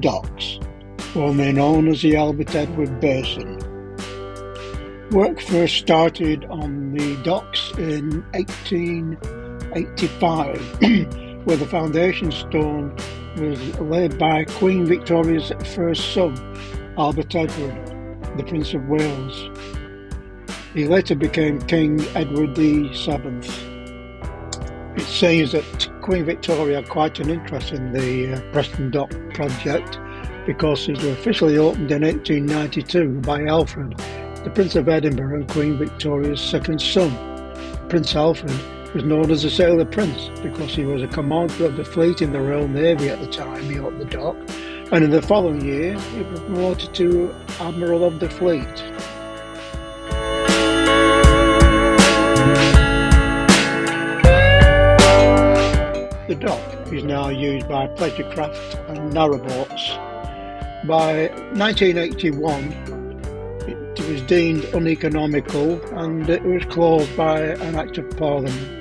docks, formerly known as the Albert Edward Basin. Work first started on the docks in 1885, where the foundation stone was laid by Queen Victoria's first son, Albert Edward, the Prince of Wales. He later became King Edward VII. It seems that Queen Victoria had quite an interest in the Preston Dock project because it was officially opened in 1892 by Alfred, the Prince of Edinburgh and Queen Victoria's second son. Prince Alfred was known as the Sailor Prince because he was a commander of the fleet in the Royal Navy at the time he opened the dock, and in the following year he was promoted to Admiral of the Fleet. The dock is now used by pleasure craft and narrowboats. By 1981, it was deemed uneconomical and it was closed by an Act of Parliament.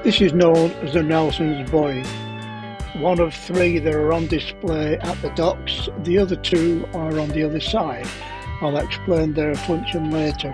This is known as the Nelson's Buoy, one of three that are on display at the docks. The other two are on the other side. I'll explain their function later.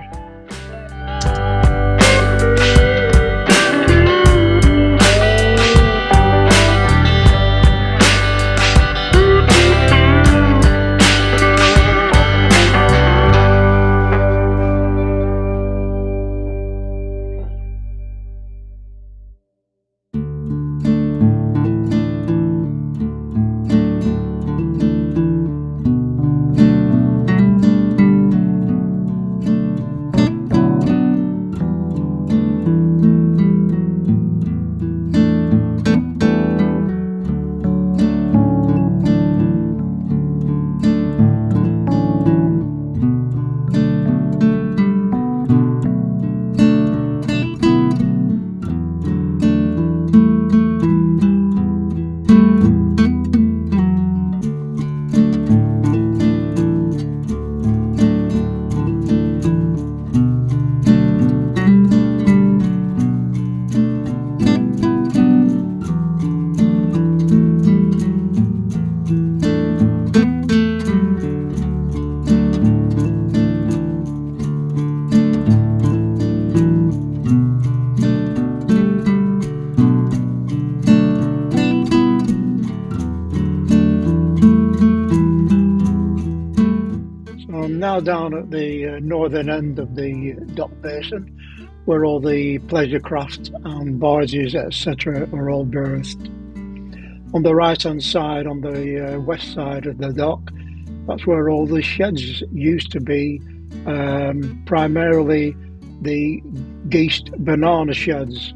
I'm now down at the northern end of the dock basin, where all the pleasure craft and barges, etc. are all berthed. On the right hand side, on the west side of the dock, that's where all the sheds used to be, primarily the Geest banana sheds.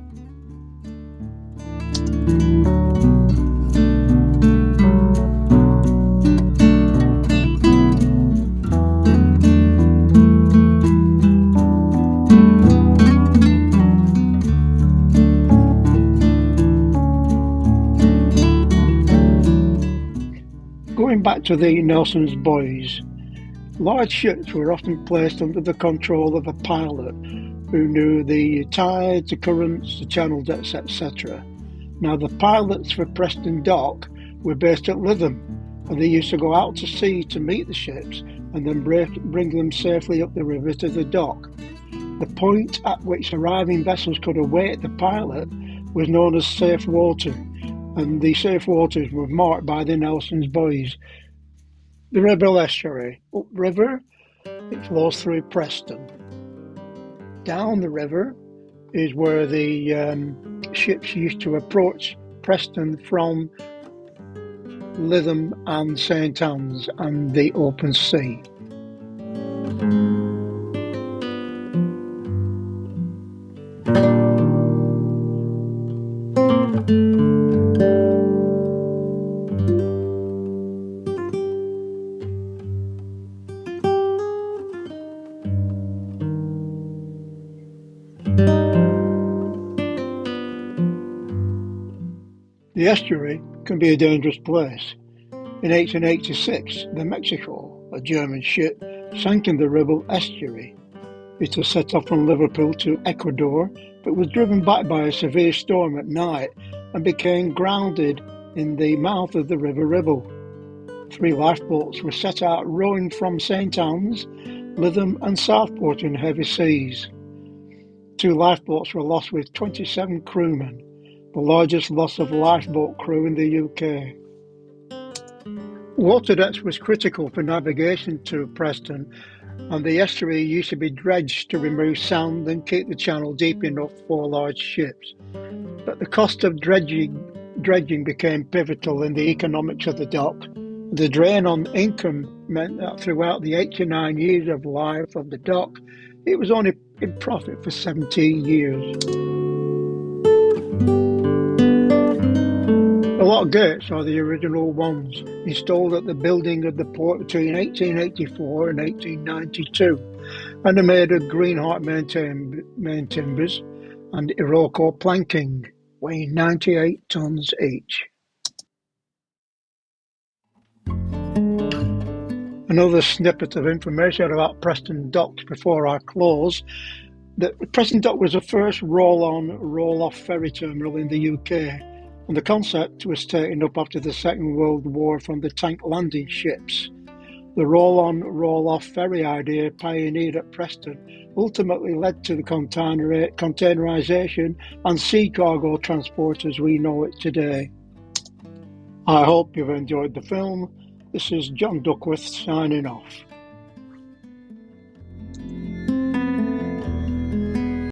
Going back to the Nelson's buoys, large ships were often placed under the control of a pilot who knew the tides, the currents, the channels, etc. Now the pilots for Preston Dock were based at Lytham, and they used to go out to sea to meet the ships and then bring them safely up the river to the dock. The point at which arriving vessels could await the pilot was known as safe water, and the safe waters were marked by the Nelson's buoys. The Ribble estuary, upriver, it flows through Preston. Down the river is where the ships used to approach Preston from Lytham and St Anne's and the open sea. The estuary can be a dangerous place. In 1886, the Mexico, a German ship, sank in the Ribble estuary. It was set off from Liverpool to Ecuador, but was driven back by a severe storm at night and became grounded in the mouth of the River Ribble. 3 lifeboats were set out rowing from St. Anne's, Lytham and Southport in heavy seas. 2 lifeboats were lost with 27 crewmen, the largest loss of lifeboat crew in the UK. Water depth was critical for navigation to Preston, and the estuary used to be dredged to remove sand and keep the channel deep enough for large ships. But the cost of dredging became pivotal in the economics of the dock. The drain on income meant that throughout the 89 years of life of the dock, it was only in profit for 17 years. The lock gates are the original ones, installed at the building of the port between 1884 and 1892, and are made of Greenheart main timbers and Iroko planking, weighing 98 tons each. Another snippet of information about Preston Docks before I close. The Preston Dock was the first roll-on, roll-off ferry terminal in the UK, and the concept was taken up after the Second World War from the tank landing ships. The roll-on, roll-off ferry idea, pioneered at Preston, ultimately led to the containerisation and sea cargo transport as we know it today. I hope you've enjoyed the film. This is John Duckworth signing off.